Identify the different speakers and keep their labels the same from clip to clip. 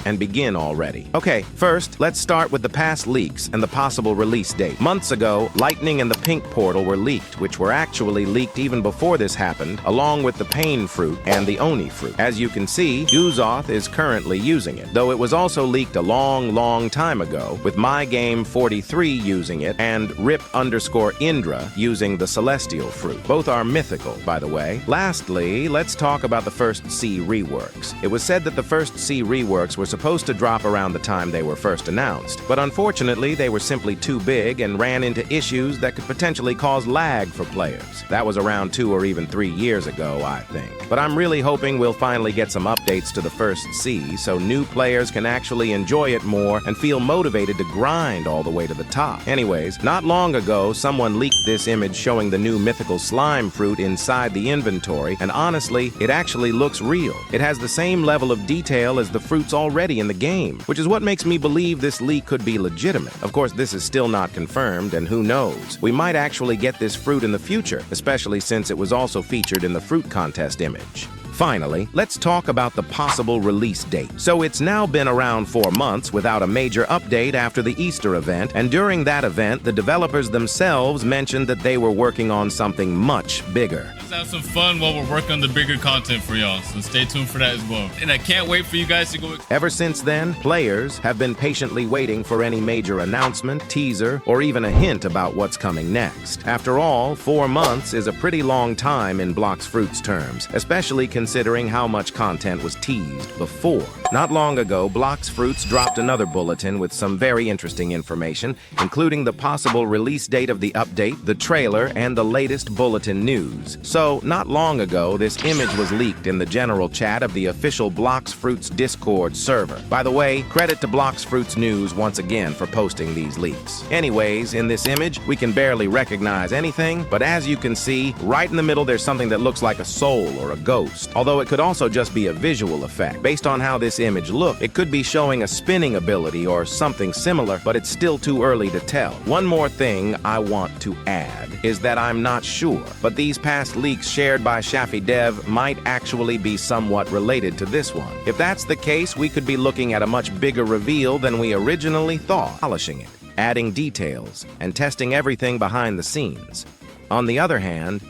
Speaker 1: and begin already. Okay, first, let's start with the past leaks and the possible release date. Months ago, Lightning and the Pink Portal were leaked, which were actually leaked even before this happened, along with the Pain Fruit and the Oni Fruit. As you can see, Uzoth is currently using it, though it was also leaked a long time ago, with MyGame43 using it and Rip_Indra using the Celestial Fruit. Both are mythical, by the way. Lastly, let's talk about the first C reworks. It was said that the first C reworks were supposed to drop around the time they were first announced, but unfortunately they were simply too big and ran into issues that could potentially cause lag for players. That was around 2 or even 3 years ago, I think. But I'm really hoping we'll finally get some updates to the first C so new players can actually enjoy it more and feel motivated to grind all the way to the top. Anyways, not long ago someone leaked this image showing the new mythical slime fruit inside the inventory, and honestly, it actually looks real. It has the same level of detail as the fruits already in the game, which is what makes me believe this leak could be legitimate. Of course, this is still not confirmed, and who knows? We might actually get this fruit in the future, especially since it was also featured in the fruit contest image. Finally, let's talk about the possible release date. So it's now been around 4 months without a major update after the Easter event, and during that event, the developers themselves mentioned that they were working on something much bigger.
Speaker 2: Let's have some fun while we're working on the bigger content for y'all, so stay tuned for that as well. And I can't wait for you guys to go.
Speaker 1: Ever since then, players have been patiently waiting for any major announcement, teaser, or even a hint about what's coming next. After all, 4 months is a pretty long time in Blox Fruit's terms, especially considering how much content was teased before. Not long ago, Blox Fruits dropped another bulletin with some very interesting information, including the possible release date of the update, the trailer, and the latest bulletin news. So, not long ago, this image was leaked in the general chat of the official Blox Fruits Discord server. By the way, credit to Blox Fruits News once again for posting these leaks. Anyways, in this image, we can barely recognize anything, but as you can see, right in the middle there's something that looks like a soul or a ghost. Although it could also just be a visual effect. Based on how this image looked, it could be showing a spinning ability or something similar, but it's still too early to tell. One more thing I want to add is that I'm not sure, but these past leaks shared by Shaffy Dev might actually be somewhat related to this one. If that's the case, we could be looking at a much bigger reveal than we originally thought, polishing it, adding details, and testing everything behind the scenes. On the other hand,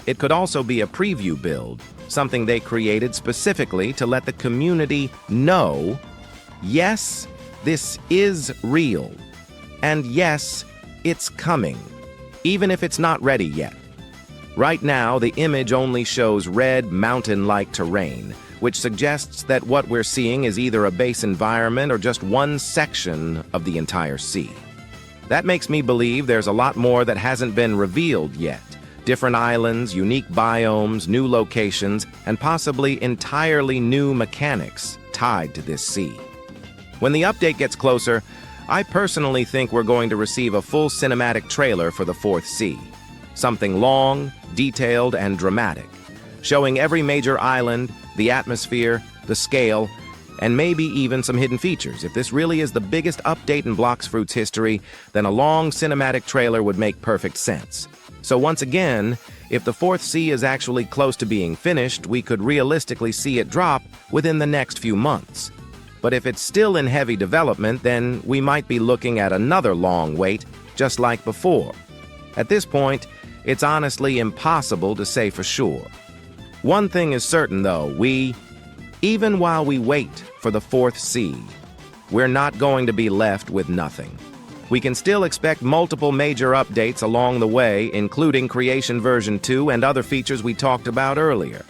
Speaker 1: it could also be a preview build, something they created specifically to let the community know, yes, this is real, and yes, it's coming, even if it's not ready yet. Right now, the image only shows red, mountain-like terrain, which suggests that what we're seeing is either a base environment or just one section of the entire sea. That makes me believe there's a lot more that hasn't been revealed yet. Different islands, unique biomes, new locations, and possibly entirely new mechanics tied to this sea. When the update gets closer, I personally think we're going to receive a full cinematic trailer for the fourth sea. Something long, detailed, and dramatic, showing every major island, the atmosphere, the scale, and maybe even some hidden features. If this really is the biggest update in Blox Fruit's history, then a long cinematic trailer would make perfect sense. So once again, if the fourth sea is actually close to being finished, we could realistically see it drop within the next few months. But if it's still in heavy development, then we might be looking at another long wait, just like before. At this point, it's honestly impossible to say for sure. One thing is certain though, even while we wait for the fourth sea, we're not going to be left with nothing. We can still expect multiple major updates along the way, including Creation version 2 and other features we talked about earlier.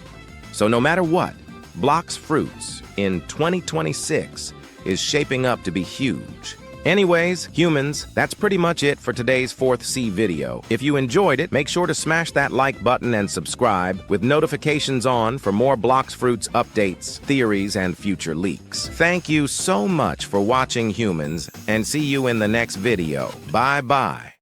Speaker 1: So no matter what, Blox Fruits in 2026 is shaping up to be huge. Anyways, humans, that's pretty much it for today's fourth sea video. If you enjoyed it, make sure to smash that like button and subscribe with notifications on for more Blox Fruits updates, theories, and future leaks. Thank you so much for watching, humans, and see you in the next video. Bye-bye.